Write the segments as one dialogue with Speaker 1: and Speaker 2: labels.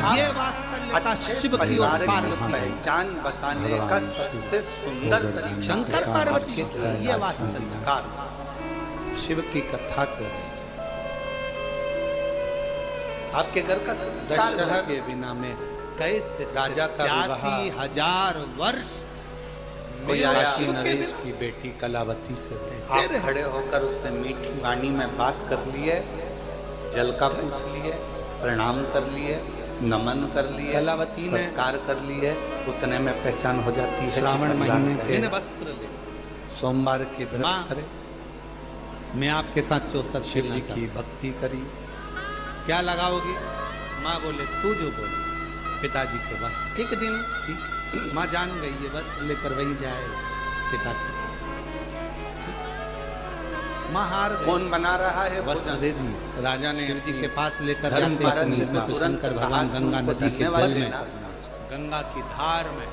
Speaker 1: ये वात्सल्यता शिव की और पार्वती
Speaker 2: पहचान बताने का सबसे सुंदर तरीका
Speaker 1: शंकर पार्वती की ये वात्सल्य
Speaker 2: शिव की कथा कर रहे हैं। आपके घर का
Speaker 1: दशरथ के बिना में कैसे
Speaker 2: राजा का विवाह
Speaker 1: 82,000 वर्ष
Speaker 2: कोई
Speaker 1: मेरा
Speaker 2: आया
Speaker 1: शिव के
Speaker 2: नरेश की बेटी कलावती से
Speaker 1: कैसे
Speaker 2: आप खड़े होकर उससे मीठी वाणी में बात कर लिए, जल का पूछ लिए, प्रणाम कर लिए, नमन कर लिए,
Speaker 1: कलावती ने
Speaker 2: सत्कार कर लिए, उतने में पहचान हो जाती है।
Speaker 1: श्रावण महीने
Speaker 2: के
Speaker 1: में वस्त्र ले
Speaker 2: सोमवार के व्रत
Speaker 1: माँ,
Speaker 2: करे,
Speaker 1: मैं आपके साथ 64
Speaker 2: शिव जी की भक्ति करी।
Speaker 1: क्या लगाओगी? माँ बोले तू जो बोले। पिताजी के वस्त्र एक दिन ठीक, माँ जान गई ये वस्त्र लेकर वही जाए पिता के पास। माँ हार गई।
Speaker 2: कौन बना रहा है
Speaker 1: वस्त्र दे दिए। राजा ने शिव जी के पास लेकर
Speaker 2: धर्म
Speaker 1: जाते
Speaker 2: पालन
Speaker 1: अपनी
Speaker 2: में
Speaker 1: तो
Speaker 2: तुरंत
Speaker 1: शंकर
Speaker 2: कहा,
Speaker 1: भगवान गंगा
Speaker 2: तुमको
Speaker 1: नदी के
Speaker 2: धन्यवाद
Speaker 1: जल में,
Speaker 2: देना।
Speaker 1: गंगा की धार में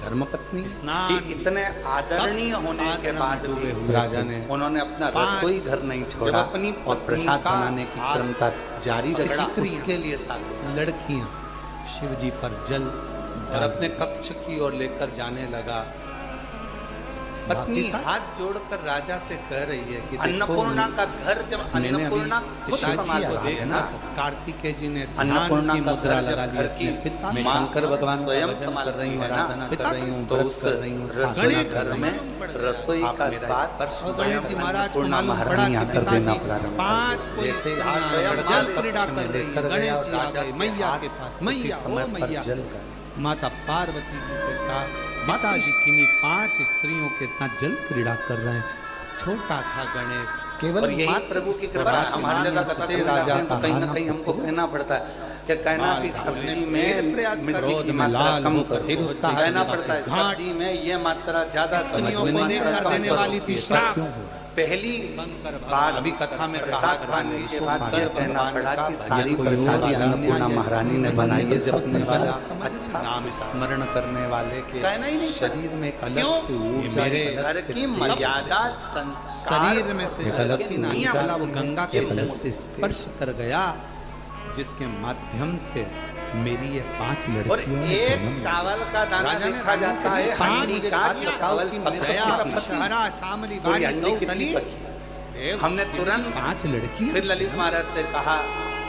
Speaker 2: धर्मपत्नी
Speaker 1: स्नान
Speaker 2: इतने आदरणीय होने के बाद भी
Speaker 1: राजा ने
Speaker 2: उन्होंने अपना
Speaker 1: 5
Speaker 2: रसोई घर नहीं छोड़ा,
Speaker 1: अपनी
Speaker 2: और
Speaker 1: पत्नी
Speaker 2: प्रसाद
Speaker 1: का
Speaker 2: बनाने की
Speaker 1: हाथ
Speaker 2: क्रमता जारी रखा।
Speaker 1: स्त्रियां,
Speaker 2: उसके लिए साथ
Speaker 1: लड़कियां शिव जी पर जल और अपने कक्ष की ओर लेकर जाने लगा। पत्नी हाथ जोड़कर राजा से कह रही है कि
Speaker 2: अन्नपूर्णा का घर जब अन्नपूर्णा खुद संभाल
Speaker 1: देखा
Speaker 2: ना,
Speaker 1: कार्तिकेय जी ने
Speaker 2: अन्नपूर्णा
Speaker 1: की
Speaker 2: का
Speaker 1: मुद्रा
Speaker 2: घर
Speaker 1: लगा
Speaker 2: जब
Speaker 1: ली
Speaker 2: घर
Speaker 1: अपने
Speaker 2: की
Speaker 1: पिता
Speaker 2: मैं
Speaker 1: माँ
Speaker 2: शंकर भगवान
Speaker 1: स्वयं
Speaker 2: स्वयं
Speaker 1: संभाल
Speaker 2: संभाल रही हूँ,
Speaker 1: आराधना कर रही हूँ,
Speaker 2: तो
Speaker 1: व्रत
Speaker 2: उस
Speaker 1: कर रही हूँ,
Speaker 2: रसोई
Speaker 1: गणेश
Speaker 2: घर में रसोई का स्वाद
Speaker 1: गणेश जी महाराज को
Speaker 2: अन्नपूर्णा
Speaker 1: मालूम पड़ा
Speaker 2: महारानी
Speaker 1: कि
Speaker 2: आकर
Speaker 1: पिताजी
Speaker 2: देना प्रारंभ
Speaker 1: 5 कोई
Speaker 2: जैसे
Speaker 1: जल क्रीड़ा कर रही है। गणेश जी आ गए मैया के पास, मैया ओ मैया।
Speaker 2: जल का
Speaker 1: माता पार्वती जी से कहा पिताजी किन्हीं 5 स्त्रियों के साथ जल क्रीड़ा कर रहे हैं। छोटा था गणेश, केवल
Speaker 2: और यही प्रभु की कृपा है। हमारी जगह कथा से राजा तो कहीं ना कहीं हमको कहना पड़ता है कि कहना भी सब्जी में मिर्ची की मात्रा कम कर,
Speaker 1: फिर उसका
Speaker 2: कहना पड़ता है सब्जी में ये मात्रा ज्यादा
Speaker 1: स्त्रियों को देकर देने वाली थी श्राप।
Speaker 2: पहली बार
Speaker 1: अभी कथा में कहा
Speaker 2: खाने के बाद यह कहना पड़ा कि सारी प्रसादी अन्नपूर्णा महारानी ने बनाई है। जब अपने वाला अच्छा
Speaker 1: नाम स्मरण करने वाले के
Speaker 2: कहना ही नहीं
Speaker 1: शरीर में एक अलग से ऊर्जा,
Speaker 2: मेरे घर की मर्यादा संस्कार
Speaker 1: शरीर में से अलग से निया वाला वो गंगा के जल से स्पर्श कर गया, जिसके माध्यम से मेरी ये 5
Speaker 2: और
Speaker 1: लड़कियों ने
Speaker 2: एक
Speaker 1: जन्म
Speaker 2: चावल का दाना
Speaker 1: राजा ने
Speaker 2: देखा जाता है, हंडी का चावल की
Speaker 1: शामली
Speaker 2: पूरी हंडी कितनी पकी। हमने तुरंत
Speaker 1: 5 लड़की
Speaker 2: फिर ललित महाराज से कहा,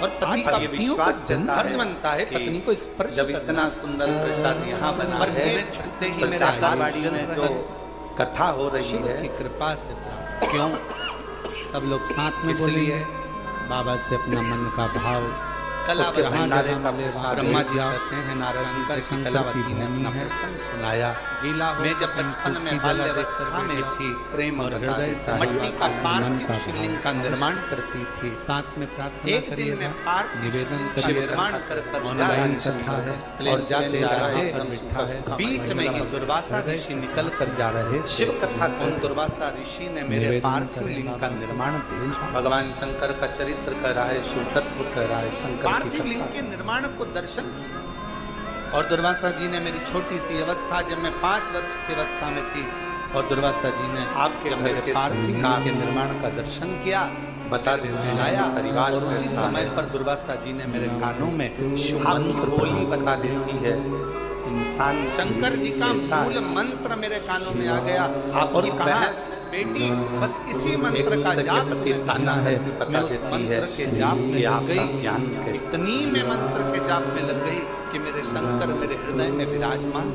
Speaker 1: और पति का
Speaker 2: ये विश्वास
Speaker 1: जन्म
Speaker 2: देता
Speaker 1: फर्ज बनता है
Speaker 2: कि
Speaker 1: पत्नी को स्पर्श
Speaker 2: जब
Speaker 1: करना।
Speaker 2: इतना सुंदर प्रसाद यहाँ बना
Speaker 1: पर
Speaker 2: है,
Speaker 1: मेरे छूते ही
Speaker 2: तो
Speaker 1: मेरा
Speaker 2: चाकारवाड़ी में जो कथा हो रही
Speaker 1: शिव
Speaker 2: है
Speaker 1: की कृपा से प्राप्त। क्यों सब लोग साथ में
Speaker 2: इसलिए
Speaker 1: बाबा से अपना मन का भाव
Speaker 2: उसके भंडारे का
Speaker 1: ब्रह्मा
Speaker 2: ब्रह्मा
Speaker 1: जी कहते हैं नारायण जी से कि कलावती ने अपना प्रसंग सुनाया। गीला
Speaker 2: मैं जब बचपन में बाल्यावस्था में थी, प्रेम और हृदय से मट्टी का पार्थिव शिवलिंग का निर्माण करती थी।
Speaker 1: साथ में प्रार्थना
Speaker 2: एक दिन में पार्थिव
Speaker 1: निवेदन
Speaker 2: निर्माण कर
Speaker 1: ऑनलाइन कथा है और जाते जा रहे है
Speaker 2: बीच में ही दुर्वासा ऋषि निकल कर जा रहे। शिव कथा को दुर्वासा ऋषि ने मेरे पार्थिव लिंग का निर्माण देखा। भगवान शंकर का चरित्र कह रहा है, शिव तत्व कह रहा है, शंकर पार्थिव लिंग के निर्माण को दर्शन किया। और दुर्वासा जी ने मेरी छोटी सी अवस्था, जब मैं 5 वर्ष की अवस्था में थी, और दुर्वासा जी ने आपके घर के पार्थिव लिंग के निर्माण का दर्शन किया, बता देने लाया परिवार। और उसी समय पर दुर्वासा जी ने मेरे कानों में शुभ मंत्र बोली बता देती है। इंसान शंकर जी का मूल मंत्र मेरे कानों में आ गया। और कहा बेटी बस इसी मंत्र का जाप करना है। मैं उस मंत्र के जाप में लग गई, ज्ञान इतनी में मंत्र के जाप में लग गई कि मेरे शंकर मेरे हृदय में विराजमान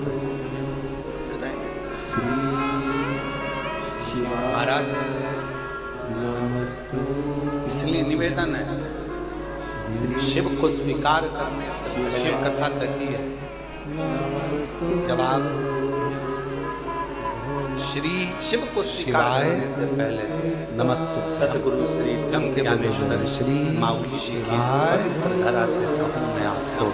Speaker 2: हृदय महाराज। इसलिए निवेदन है, शिव को स्वीकार करने से शिव कथा कहती है। जब आप श्री शिव को स्वीकार करने से पहले नमस्तु सदगुरु श्री संत ज्ञानेश्वर श्री माऊली जी की पवित्र धरा से अपने आपको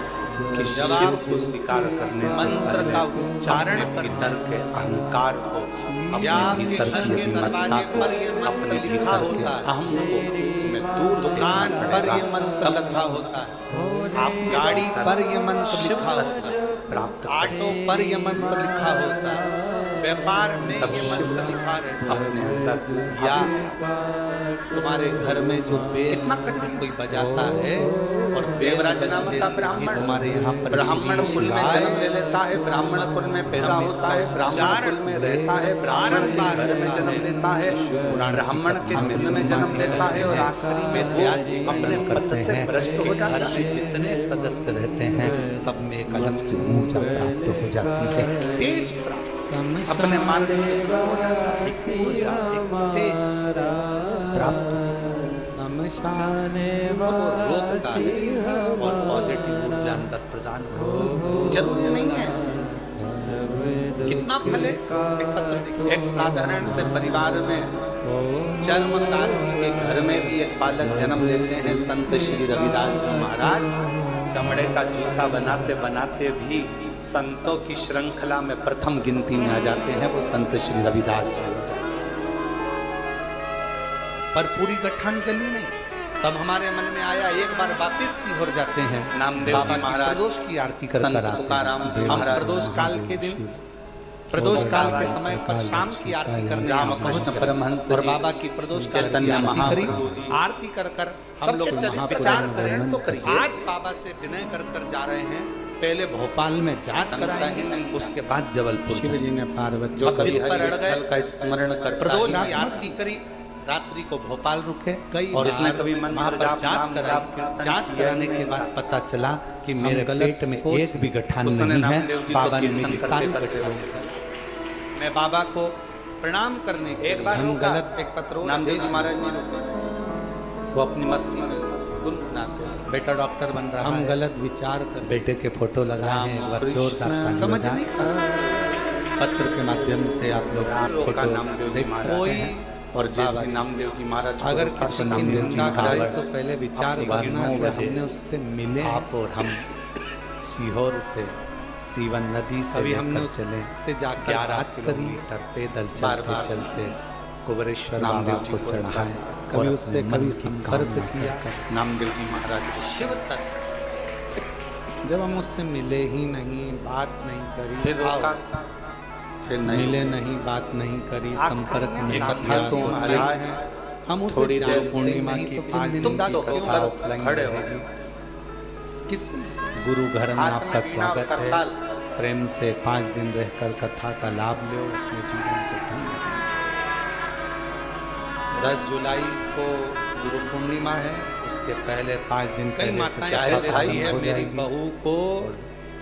Speaker 2: कि शिव को स्वीकार करने मंत्र का उच्चारण कर तर्क अहंकार को अपने भीतर की अभिमतता को अपने लिखा होता है, अहम को तुम्हें दूर दुकान पर ये मंत्र लिखा होता है, आप गाड़ी पर ये मंत्र लिखा होता है, प्राप्त ऑटो पर ये मंत्र लिखा होता है।
Speaker 1: व्यापार में ये मंत्र लिखा रहता अपने अंदर, या तुम्हारे घर में जो बेल कोई बजाता है और
Speaker 2: देवराज नाम का ब्राह्मण
Speaker 1: तुम्हारे यहाँ पर
Speaker 2: ब्राह्मण कुल में जन्म ले लेता है, ब्राह्मण कुल में पैदा होता है, ब्राह्मण कुल में रहता है, ब्राह्मण के घर में जन्म लेता है, ब्राह्मण के कुल में जन्म लेता है और आखिरी में व्यास जी अपने पद से भ्रष्ट हो जाता है।
Speaker 1: जितने सदस्य रहते हैं सब में एक अलग से ऊर्जा प्राप्त हो जाती है, तेज प्राप्त
Speaker 2: अपने मानने से हो जाता है,
Speaker 1: एक ऊर्जा, एक तेज प्राप्त रोकता है और पॉजिटिव ऊर्जा अंदर प्रदान हो।
Speaker 2: जरूरी नहीं है
Speaker 1: कितना फल है एक पत्र लिखो।
Speaker 2: एक साधारण से परिवार में चर्मकार जी के घर में भी एक बालक जन्म लेते हैं। संत श्री रविदास जी महाराज चमड़े का जूता बनाते बनाते भी संतों की श्रृंखला में प्रथम गिनती में आ जाते हैं, वो संत श्री रविदास जी हो जाते हैं।
Speaker 1: पर पूरी गठान गली नहीं। तब हमारे मन में आया एक बार वापिस सीहोर जाते हैं,
Speaker 2: नामदेव
Speaker 1: बाबा
Speaker 2: जी
Speaker 1: की
Speaker 2: महाराज,
Speaker 1: प्रदोष की आरती कर
Speaker 2: संत
Speaker 1: कर आते
Speaker 2: तुकाराम जी
Speaker 1: हैं। हम
Speaker 2: महाराज,
Speaker 1: प्रदोष काल के दिन प्रदोष काल के समय पर शाम की आरती करने
Speaker 2: रामकृष्ण परमहंस
Speaker 1: और
Speaker 2: जी,
Speaker 1: बाबा की प्रदोष काल
Speaker 2: चैतन्य
Speaker 1: की आरती
Speaker 2: महाप्रभु
Speaker 1: करी।
Speaker 2: जी,
Speaker 1: आरती कर कर हम
Speaker 2: सबके
Speaker 1: लोग
Speaker 2: चलिए
Speaker 1: महाप्रभु
Speaker 2: विचार
Speaker 1: का
Speaker 2: करें
Speaker 1: वर्णन
Speaker 2: तो करिए।
Speaker 1: आज बाबा से विनय कर कर जा रहे हैं। पहले भोपाल में जांच कराई
Speaker 2: ही नहीं,
Speaker 1: उसके बाद जबलपुर
Speaker 3: शिव जी ने पार्वती
Speaker 2: जो
Speaker 1: अब
Speaker 2: कभी
Speaker 1: जिद पर अड़ गए,
Speaker 2: हरि का स्मरण करता
Speaker 1: प्रदोष
Speaker 2: है।
Speaker 1: की आरती करी, रात्रि को भोपाल रुके
Speaker 3: कई
Speaker 1: और
Speaker 2: जिसने
Speaker 1: इसने
Speaker 2: कभी
Speaker 1: कभी
Speaker 2: मंदिर
Speaker 1: वहां पर
Speaker 2: जाप,
Speaker 1: जांच
Speaker 2: नाम
Speaker 1: कराई।
Speaker 2: जाप, कीर्तन
Speaker 1: जांच
Speaker 2: किया
Speaker 1: कराने
Speaker 2: ही
Speaker 1: के बाद
Speaker 2: नहीं।
Speaker 1: पता चला कि मेरे
Speaker 3: गलत
Speaker 1: पेट में
Speaker 3: सोच
Speaker 1: एक भी गठान
Speaker 2: उसने
Speaker 1: नहीं है।
Speaker 2: नामदेव जी को
Speaker 1: बाबा ने
Speaker 2: कीर्तन
Speaker 1: मेरी
Speaker 2: करते
Speaker 1: सारी
Speaker 2: करते
Speaker 1: गठान
Speaker 2: रोका।
Speaker 1: मैं बाबा को प्रणाम करने के
Speaker 2: एक बार
Speaker 1: हम
Speaker 2: रोका,
Speaker 1: गलत एक पत्र
Speaker 2: नामदेव जी महाराज नहीं रुके, वो अपनी मस्ती में गुनगुनाते हैं।
Speaker 1: बेटा डॉक्टर बन रहा
Speaker 3: हम
Speaker 1: है,
Speaker 3: गलत विचार कर
Speaker 1: बेटे के फोटो लगाए हैं, एक बार जोरदार ताली
Speaker 3: समझ
Speaker 1: बजाएं।
Speaker 3: नहीं
Speaker 1: पत्र के माध्यम से आप लोग
Speaker 2: रोका
Speaker 1: फोटो
Speaker 2: नामदेव जी
Speaker 1: देख
Speaker 2: महाराज
Speaker 1: सकते
Speaker 2: कोई
Speaker 1: हैं।
Speaker 2: और
Speaker 1: बाबा
Speaker 2: जैसे नामदेव जी महाराज
Speaker 1: अगर
Speaker 2: को
Speaker 1: किसी की
Speaker 2: नामदेव जी
Speaker 1: निंदा कराई
Speaker 2: महाराज
Speaker 1: तो पहले विचार
Speaker 2: सुबह
Speaker 1: करना
Speaker 2: 9
Speaker 1: कि
Speaker 2: बजे
Speaker 1: हमने उससे मिले आप और हम सीहोर से सीवन नदी से
Speaker 3: अभी हमने
Speaker 1: लेकर चले
Speaker 3: उससे जाकर
Speaker 1: 11
Speaker 3: बात करी।
Speaker 1: किलोमीटर पैदल चलते
Speaker 2: बार-बार
Speaker 1: चलते कुबरेश्वर
Speaker 2: नामदेव
Speaker 1: बाबा
Speaker 2: जी
Speaker 1: को
Speaker 2: को
Speaker 1: चढ़ाए
Speaker 3: कभी
Speaker 1: और
Speaker 3: उससे
Speaker 1: अपने मन
Speaker 3: कभी
Speaker 1: की
Speaker 3: संपर्क
Speaker 1: कामना
Speaker 3: किया।
Speaker 1: कर
Speaker 2: नामदेव जी महाराज
Speaker 1: शिव तक
Speaker 3: जब हम उससे मिले ही नहीं, बात नहीं करी,
Speaker 2: फिर रोका, फिर नहीं
Speaker 3: मिले नहीं, बात नहीं करी, संपर्क नहीं
Speaker 1: एक
Speaker 3: किया,
Speaker 1: कथा तो
Speaker 3: सुना
Speaker 1: आया
Speaker 3: है।
Speaker 1: है।
Speaker 3: हम उसे
Speaker 2: थोड़ी देर
Speaker 3: जानते
Speaker 1: पूर्णिमा
Speaker 3: नहीं,
Speaker 1: की
Speaker 3: तो
Speaker 1: 5 दिन
Speaker 3: तुम
Speaker 1: की
Speaker 2: तो
Speaker 1: कथा
Speaker 2: होकर
Speaker 1: ऑफलाइन
Speaker 2: खड़े हो।
Speaker 1: रहेगी।
Speaker 3: किस
Speaker 1: गुरु घर में
Speaker 2: हाथ
Speaker 1: आपका
Speaker 2: में वीणा और
Speaker 1: स्वागत है।
Speaker 2: करताल।
Speaker 1: प्रेम से 5 दिन रहकर कथा का लाभ लो, अपने जीवन को धन्य बनाओ। 10 जुलाई को गुरु पूर्णिमा है, उसके पहले 5 दिन
Speaker 3: कई
Speaker 1: पहले से
Speaker 3: माताएं
Speaker 1: कथा
Speaker 2: भाई
Speaker 1: प्रारंभ
Speaker 2: है,
Speaker 1: हो
Speaker 3: मेरी
Speaker 1: जाएगी।
Speaker 3: बहू को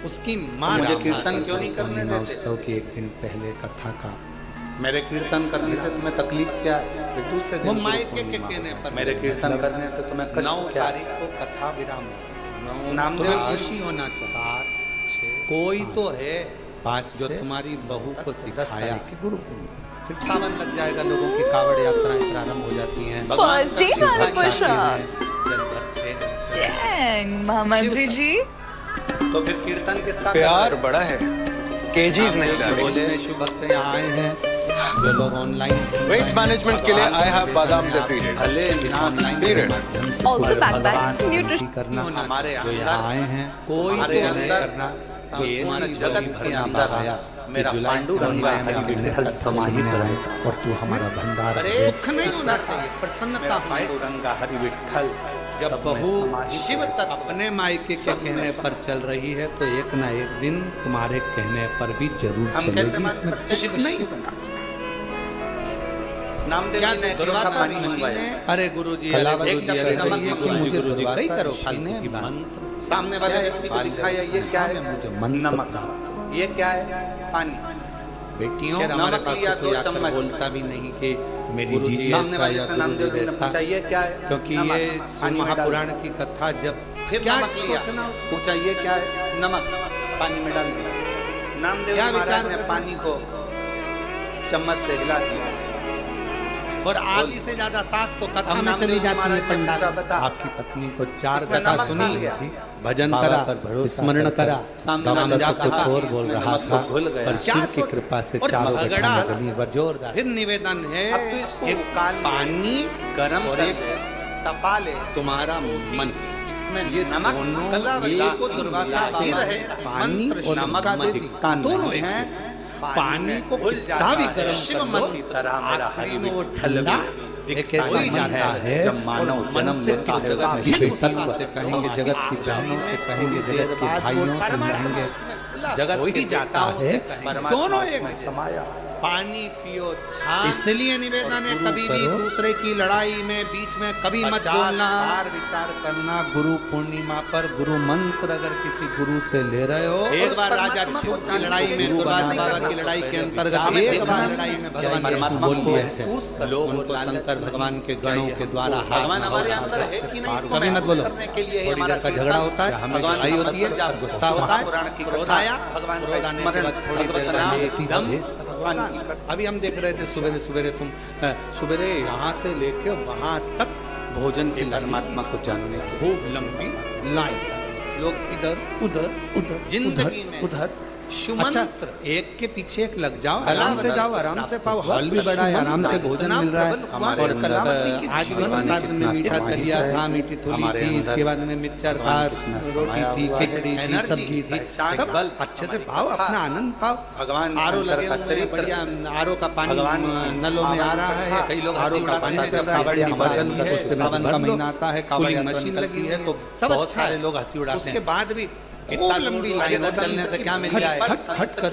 Speaker 3: उसकी माँ
Speaker 2: मुझे
Speaker 3: राम
Speaker 2: कीर्तन
Speaker 3: माता
Speaker 2: क्यों नहीं करने
Speaker 1: पूर्णिमा
Speaker 2: देते?
Speaker 1: उत्सव की एक दिन पहले कथा का
Speaker 2: मेरे कीर्तन करने से तुम्हें तकलीफ क्या है?
Speaker 1: फिर दूसरे
Speaker 3: वो
Speaker 1: दिन गुरु
Speaker 3: मायके के
Speaker 1: पूर्णिमा
Speaker 3: कहने
Speaker 1: होता
Speaker 3: पर
Speaker 1: है।
Speaker 2: मेरे कीर्तन करने से तुम्हें
Speaker 1: 9
Speaker 2: कष्ट क्या है?
Speaker 1: तारीख को कथा विराम हो।
Speaker 2: नामदेव
Speaker 3: तुम्हें
Speaker 2: जी
Speaker 3: खुशी होना चाहिए।
Speaker 1: 7, 6,
Speaker 3: कोई तो
Speaker 1: 5,
Speaker 3: है
Speaker 1: 5
Speaker 3: जो
Speaker 1: से
Speaker 3: तुम्हारी बहू को
Speaker 1: 10
Speaker 3: सिखाया।
Speaker 1: तारीख की गुरु पूर्णिमा। फिर सावन लग जाएगा, लोगों की कावड़ यात्राएं प्रारंभ हो जाती हैं।
Speaker 4: फर्स्ट डे
Speaker 1: शिव
Speaker 4: वाला
Speaker 1: जी
Speaker 4: पुशअप।
Speaker 1: आते हैं, जल भरते हैं।
Speaker 4: डैंग महामंत्री जी
Speaker 2: तो फिर कीर्तन किसका
Speaker 5: प्यार बड़ा है, केजीज नहीं डाले।
Speaker 1: बोले शिव भक्त यहाँ आए हैं, जो लोग ऑनलाइन
Speaker 5: वेट मैनेजमेंट के लिए आई हैव बादाम से पीरियड।
Speaker 2: भले
Speaker 1: इस
Speaker 2: ना
Speaker 1: ऑनलाइन
Speaker 5: Period.
Speaker 1: के माध्यम से
Speaker 4: Also
Speaker 1: पूरे
Speaker 4: backpack,
Speaker 1: भगवान की
Speaker 4: nutrition.
Speaker 1: स्तुति करना
Speaker 2: हमारे
Speaker 1: जो
Speaker 2: अंदर
Speaker 1: यहाँ आए हैं, कोई
Speaker 2: हमारे
Speaker 1: तो नहीं
Speaker 2: अंदर
Speaker 1: करना
Speaker 2: तो
Speaker 1: ये
Speaker 2: तुम्हारे
Speaker 1: इसी
Speaker 2: जगत
Speaker 1: भर
Speaker 2: के
Speaker 1: में
Speaker 2: अंदर
Speaker 1: आया
Speaker 2: मेरा
Speaker 1: कि जुलाई
Speaker 2: पांडुरंग
Speaker 1: महीने में
Speaker 2: हरि
Speaker 1: हमें
Speaker 2: विठ्ठल समाहित
Speaker 1: रहेगा और तू हमारा भंडार
Speaker 2: अरे
Speaker 1: है।
Speaker 3: दुख नहीं होना चाहिए, प्रसन्नता
Speaker 2: मेरा
Speaker 3: होनी चाहिए।
Speaker 2: पांडुरंग हरि विठ्ठल
Speaker 1: जब
Speaker 2: सब में
Speaker 1: बहू
Speaker 2: समाहित
Speaker 1: शिव
Speaker 2: है।
Speaker 1: तक अपने मायके के
Speaker 2: सब में
Speaker 1: कहने पर चल रही है तो एक ना एक दिन तुम्हारे कहने पर भी जरूर
Speaker 2: हम कैसे
Speaker 1: चलेगी।
Speaker 2: मान
Speaker 1: इसमें
Speaker 2: सकते हैं?
Speaker 1: दुख नहीं होना चाहिए।
Speaker 2: नामदेव
Speaker 3: क्या
Speaker 2: जी ने
Speaker 3: दुर्वासा
Speaker 2: पानी
Speaker 3: ऋषि
Speaker 2: मंगवाया।
Speaker 3: ने
Speaker 1: अरे गुरुजी,
Speaker 3: कला
Speaker 1: अरे
Speaker 3: गुरुजी,
Speaker 1: गुरुजी,
Speaker 3: अरे
Speaker 1: अरे
Speaker 3: कहिए कि
Speaker 1: गुरुजी,
Speaker 3: मुझे
Speaker 1: गुरुजी,
Speaker 3: दुर्वासा
Speaker 1: कई करो
Speaker 3: ऋषि
Speaker 1: फालतू
Speaker 3: ने
Speaker 1: की बात।
Speaker 3: मंत्र
Speaker 2: सामने वाले व्यक्ति को दिखाया ये क्या है?
Speaker 1: मुझे मंत्र
Speaker 2: नमक।
Speaker 1: प्राप्त
Speaker 2: ये क्या है? पानी।
Speaker 1: बेटियों
Speaker 2: फिर
Speaker 1: हमारे
Speaker 2: नमक
Speaker 1: पास
Speaker 2: लिया
Speaker 1: तो कोई
Speaker 2: 2
Speaker 1: आकर
Speaker 2: चम्मच।
Speaker 1: बोलता भी नहीं कि मेरी
Speaker 3: गुरुजी
Speaker 1: जीजी
Speaker 2: सामने
Speaker 1: ऐसा
Speaker 2: वाले
Speaker 1: या
Speaker 2: से
Speaker 1: गुरुजी
Speaker 2: नामदेव जी ने
Speaker 1: ऐसा।
Speaker 2: पूछा ये क्या है?
Speaker 1: क्योंकि
Speaker 2: नमक।
Speaker 1: ये
Speaker 2: पानी में डाल
Speaker 1: महापुराण
Speaker 2: दिया।
Speaker 1: की कथा जब
Speaker 2: फिर
Speaker 1: क्या
Speaker 2: नमक लिया,
Speaker 1: सोचना उसको?
Speaker 2: पूछा ये क्या है? नमक। पानी में डाल दिया। नामदेव
Speaker 3: क्या
Speaker 2: जी महाराज
Speaker 3: विचार
Speaker 2: ने
Speaker 3: करते?
Speaker 2: पानी को चम्मच से हिला दिया।
Speaker 3: और आधी से ज्यादा सास तो कथा
Speaker 1: हम
Speaker 3: में
Speaker 1: नामदेव
Speaker 3: चली
Speaker 1: जी
Speaker 3: जाती
Speaker 1: महाराज
Speaker 3: है
Speaker 1: ने
Speaker 3: पंडाल।
Speaker 2: पूछा, बता।
Speaker 1: आपकी पत्नी को 4
Speaker 2: इसमें
Speaker 1: कथा
Speaker 2: नमक
Speaker 1: सुनी
Speaker 2: डाल गया।
Speaker 1: थी, भजन
Speaker 3: बाबा
Speaker 1: करा,
Speaker 3: पर भरोसा
Speaker 1: स्मरण
Speaker 3: कर
Speaker 1: करा,
Speaker 2: सामने
Speaker 1: डॉक्टर
Speaker 2: वाले
Speaker 1: को
Speaker 2: कहा
Speaker 1: कुछ
Speaker 2: कि
Speaker 1: और बोल
Speaker 2: इसमें
Speaker 1: रहा
Speaker 2: नमक
Speaker 1: था,
Speaker 2: तो घुल गया।
Speaker 1: पर
Speaker 3: क्या
Speaker 1: शिव की
Speaker 3: सोच-
Speaker 1: कृपा से
Speaker 3: और
Speaker 1: 4
Speaker 3: झगड़ा-
Speaker 1: कथा गली पर जोरदार।
Speaker 3: फिर निवेदन है
Speaker 2: अब तो इसको
Speaker 3: एक
Speaker 2: काल में
Speaker 3: पानी
Speaker 2: गरम
Speaker 3: और
Speaker 2: कर
Speaker 3: एक
Speaker 2: ले, तपा ले।
Speaker 3: तुम्हारा मन,
Speaker 2: इसमें
Speaker 3: ये
Speaker 2: नमक
Speaker 3: दोनों
Speaker 2: कला
Speaker 3: ये
Speaker 2: को दुर्वासा
Speaker 3: मिलाते
Speaker 2: बाबा
Speaker 3: रहे,
Speaker 2: है।
Speaker 3: पानी
Speaker 2: मंत्र
Speaker 3: और
Speaker 2: नमक
Speaker 3: नमक
Speaker 2: का
Speaker 3: दोनों एक
Speaker 2: हैं।
Speaker 3: जैसे।
Speaker 1: पानी को
Speaker 2: घुल
Speaker 1: कितना
Speaker 2: जाता
Speaker 1: भी
Speaker 2: है।
Speaker 1: गर्म
Speaker 2: शिव
Speaker 1: कर लो,
Speaker 2: मसीह तरह मेरा
Speaker 1: आखिरी
Speaker 2: हरि
Speaker 1: में वो
Speaker 2: ठल्ला
Speaker 1: ठंडा एक ऐसा जाता है
Speaker 2: जब मानव
Speaker 1: और
Speaker 2: जन्म
Speaker 1: मन से
Speaker 2: लेता है
Speaker 1: जगत
Speaker 2: उसमें
Speaker 1: की
Speaker 2: शिव
Speaker 1: गुस्सा
Speaker 2: तत्व
Speaker 1: से कहेंगे, जगत की बहनों से कहेंगे, जगत के भाइयों से कहेंगे, जगत ही जाता है, दोनों एक
Speaker 2: समाया।
Speaker 1: पानी पियो छान। इसलिए निवेदन है कभी भी दूसरे की लड़ाई में बीच में कभी मत बोलना, विचार करना। गुरु पूर्णिमा पर गुरु मंत्र अगर किसी गुरु से ले रहे हो, एक बार राजा शिव की लड़ाई में, दुर्वासा बाबा की लड़ाई के अंतर्गत एक बार लड़ाई में भगवान परमात्मा बोल दिए थे, लोग उनको शंकर भगवान के गणों के द्वारा
Speaker 2: भगवान हमारे अंदर है कि नहीं, इसको
Speaker 1: कभी मत बोलो।
Speaker 2: करने के लिए
Speaker 1: थोड़ी देर का झगड़ा होता है, हमें लड़ाई होती है, जब गुस्सा होता है,
Speaker 2: पुराण की
Speaker 1: क्रोध आया,
Speaker 2: भगवान
Speaker 1: क्रोध
Speaker 2: का
Speaker 1: आने के
Speaker 2: स्मरण,
Speaker 1: बाद थोड़ी देर
Speaker 2: भगवत
Speaker 1: का
Speaker 2: नाम,
Speaker 1: नेति
Speaker 2: दम,
Speaker 1: भगवान की। अभी हम देख रहे थे सवेरे सवेरे तुम सवेरे यहाँ से लेके वहां तक भोजन की परमात्मा को जानने की खूब लंबी लाइन, लोग इधर उधर उधर जिंदगी में उधर शिव मंत्र एक के पीछे एक लग जाओ, आराम से जाओ, आराम से पाओ, हल भी बड़ा है, आराम से भोजन मिल रहा है। और कलावती की आज भी प्रसाद में मीठा दलिया था, मीठी थोड़ी थी, इसके बाद में मिक्सचर था, रोटी थी, खिचड़ी थी, सब्जी थी, सब बल अच्छे से पाओ, अपना आनंद पाओ।
Speaker 2: भगवान
Speaker 1: आरो लगे हुए हैं, बढ़िया आरो का पानी नलों में आ रहा है, कई लोग आरो का पानी चल रहा है, बर्तन उससे सावन का महीना आता है, कूलिंग मशीन लगी है, तो बहुत सारे लोग हंसी उड़ाते हैं। उसके बाद भी इतना लंबी लाइन चलने से क्या मिल जाए, हट कर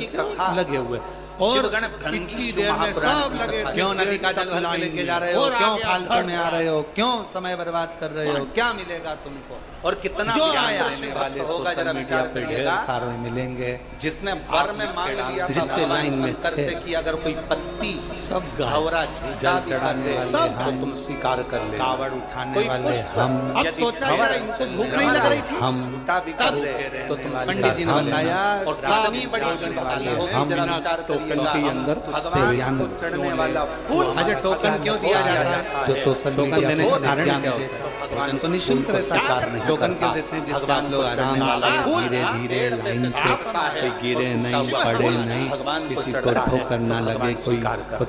Speaker 1: लगे हुए और कितनी देर में सब लगे, क्यों नदी का जल भरने लेके जा रहे हो, क्यों फालतू में आ रहे हो, क्यों समय बर्बाद कर रहे हो, क्या मिलेगा तुमको, और कितना जो आया वाले होगा जरा विचार पे ढेर सारे मिलेंगे। जिसने वर में मांग लिया जितने लाइन में से कि अगर कोई पत्ती सब गहरा जल चढ़ाने सब तो तुम स्वीकार कर ले, कावड़ उठाने वाले हम। अब सोचा यार इनको भूख नहीं लग रही थी, हम झूठा भी कर रहे, तो तुम पंडित जी ने बताया सामी बड़ी गणशाली हो गई, जरा विचार टोकन के अंदर भगवान को चढ़ने वाला फूल। अच्छा टोकन क्यों दिया जाता है, जो सोशल मीडिया देने का कारण क्या होता है, भगवान तो निःशुल्क रहता है, टोकन क्यों देते हैं, जिससे हम लोग आराम से धीरे धीरे लाइन से कोई गिरे नहीं, पड़े नहीं, किसी को ठोकर ना लगे, कोई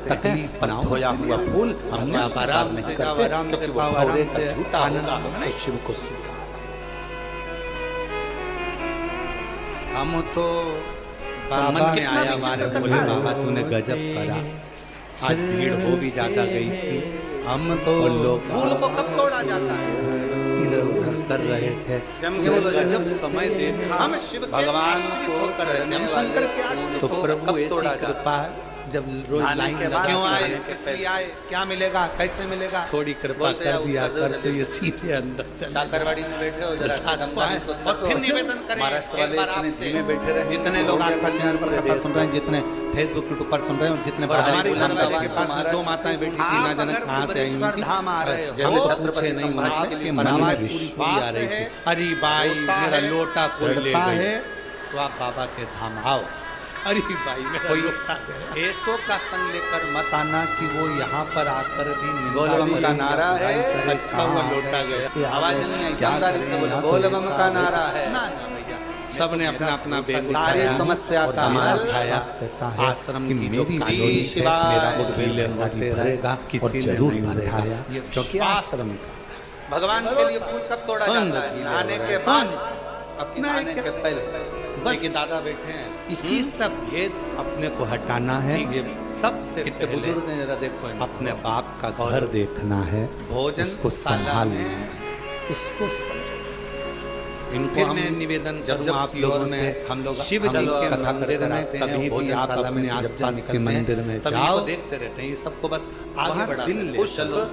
Speaker 1: तकलीफ ना हो, धोया हुआ फूल हमने आराम से जाओ, आराम से पाओ, आराम से आनंद शिव को सुना। हम तो मन में आया हमारे, बोले बाबा तूने गजब करा, आज भीड़ हो भी ज्यादा गई थी, हम तो लोग फूल को कब तोड़ा जाता है इधर उधर कर रहे थे, जब समय देखा हम शिव भगवान को कर रहे थे, शंकर के आश्रित तो प्रभु ऐसी कृपा जब रोज लाइन क्यों आए, किसलिए आए, क्या मिलेगा, कैसे मिलेगा, थोड़ी कृपा कर दिया कर तो ये सीधे अंदर चाकरवाड़ी में बैठे हो जरा और फिर निवेदन करें महाराष्ट्र वाले इतने धीमे बैठे रहे, जितने लोग आस्था चैनल पर कथा सुन रहे हैं, जितने फेसबुक यूट्यूब पर सुन रहे हैं, जितने हमारे घर के पास दो माताएं बैठी थी, ना जाने कहाँ से आई हुई थी, जैसे छत्रपति नहीं उनके मन में विश्वास आ रही थी, अरे भाई मेरा लोटा पड़ता है तो आप बाबा के धाम आओ, अरे भाई कोई ऐसो का संग लेकर मत आना कि वो यहाँ पर आकर भी गोलबम का नारा है, अच्छा हुआ लौटा गया, आवाज नहीं आई, ईमानदारी से बोलो गोलबम का नारा है ना, ना भैया, सबने अपना अपना सारी समस्या का हल उठाया, आश्रम की जो काली सेवा मेरा उद्वेल होते रहेगा, किसी जरूर भरेगा, क्योंकि आश्रम का भगवान के लिए फूल कब तोड़ा जाता है, नहाने के बाद, अपने आने के पहले। बस दादा बैठे हैं, इसी सब भेद अपने को हटाना है, ये सबसे कितने बुजुर्ग हैं जरा देखो, अपने बाप का घर देखना है, भोजन उसको संभालना है, उसको इनको हम निवेदन जब आप लोगों ने हम लोग शिव जी के कथा करते रहते हैं, कभी भी आप अपने आसपास के मंदिर में जाओ, देखते रहते हैं, ये सबको बस आगे बढ़ा दिल ले चलो,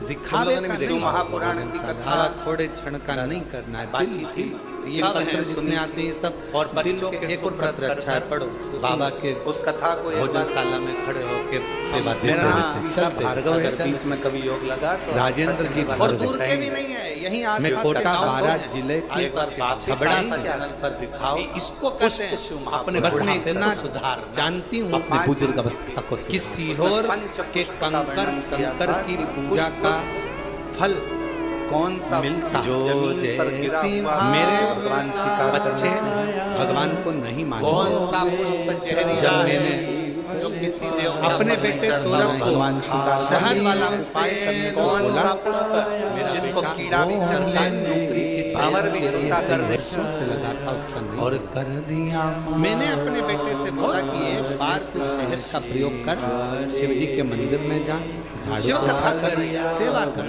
Speaker 1: दिखावे ने भी देखो महापुराण की कथा थोड़े क्षण का नहीं करना है, बातचीत थी ये मंत्र सुनने आते हैं सब, और बच्चों के एक और पत्र अच्छा है पढ़ो, बाबा के उस कथा को भोजनशाला में खड़े होकर सेवा देते रहते, चल भार्गव है, बीच में कभी योग लगा तो राजेंद्र जी और दूर के भी नहीं है, यहीं मैं कोटा 12 जिले के छबड़ा चैनल पर दिखाओ, इसको कहते हैं अपने बस में इतना सुधार जानती हूँ अपने बुजुर्ग अवस्था को, किसी और के कंकर शंकर की पूजा का फल कौन सा मिलता, जो जैसी मेरे भगवान बच्चे भगवान को नहीं माने, कौन सा पुष्प चेहरे जब मैंने जो किसी देव अपने बेटे सौरभ को शहद वाला उपाय करने को बोला, जिसको कीड़ा भी चढ़ ले, नौकरी की पावर भी छोटा कर दे,
Speaker 3: वर्षों से लगा था उसका नहीं
Speaker 1: और कर दिया
Speaker 3: मैंने अपने बेटे से बोला कि एक बार तू शहद का प्रयोग कर, शिव जी के मंदिर में जा, झाड़ू
Speaker 2: शिव
Speaker 3: पोछा
Speaker 2: कथा
Speaker 3: कर, सेवा कर।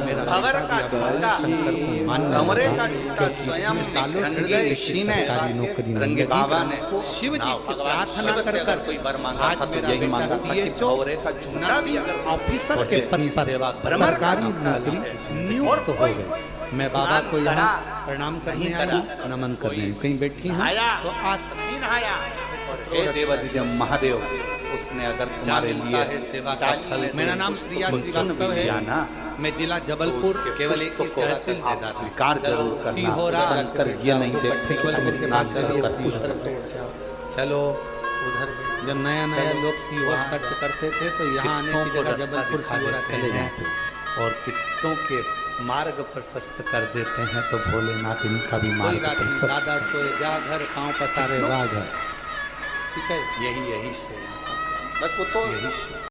Speaker 3: मेरा
Speaker 2: खबर का झूठा
Speaker 3: शंकर को मान
Speaker 2: कमरे का झूठा स्वयं
Speaker 3: सालों से
Speaker 2: हृदय
Speaker 3: ऋषि ने सरकारी नौकरी
Speaker 2: रंगे
Speaker 3: नहीं
Speaker 2: बाबा
Speaker 3: की।
Speaker 2: ने
Speaker 3: शिव जी की
Speaker 2: भगवान
Speaker 3: प्रार्थना
Speaker 2: शिव से
Speaker 3: कर
Speaker 2: अगर
Speaker 3: कर
Speaker 2: कोई वर मांगा
Speaker 3: आज
Speaker 2: था तो
Speaker 3: मेरा
Speaker 2: यही
Speaker 3: बेटा
Speaker 2: मांगा था कि
Speaker 3: CHO
Speaker 2: भंवरे का झूठा भी अगर
Speaker 3: ऑफिसर के पद पर
Speaker 2: सेवा
Speaker 3: सरकारी
Speaker 2: सरकारी
Speaker 3: नौकरी नियुक्त हो गए। मैं बाबा को यहाँ प्रणाम करने आई, नमन करने कहीं बैठी हूँ तो आज
Speaker 2: हे देवादिदेव महादेव, उसने अगर तुम्हारे लिए
Speaker 3: है सेवा का फल। मेरा नाम प्रिया श्रीवास्तव है,
Speaker 2: ना
Speaker 3: मैं जिला जबलपुर केवल एक ही तहसील
Speaker 2: आप
Speaker 3: देता था।
Speaker 2: स्वीकार जरूर करना। शंकर ये नहीं देखते कि तुम स्नान कर कुछ
Speaker 3: चलो उधर जब नया नया लोग सीहोर सर्च करते थे तो यहाँ आने की जगह जबलपुर सीहोर चले जाते
Speaker 1: और कितों के मार्ग प्रशस्त कर देते हैं, तो भोलेनाथ इनका भी मार्ग प्रशस्त
Speaker 3: दादा सोए जा घर पाँव पसारे वाघ। ठीक है,
Speaker 1: यही से
Speaker 2: बस वो तो
Speaker 1: यही से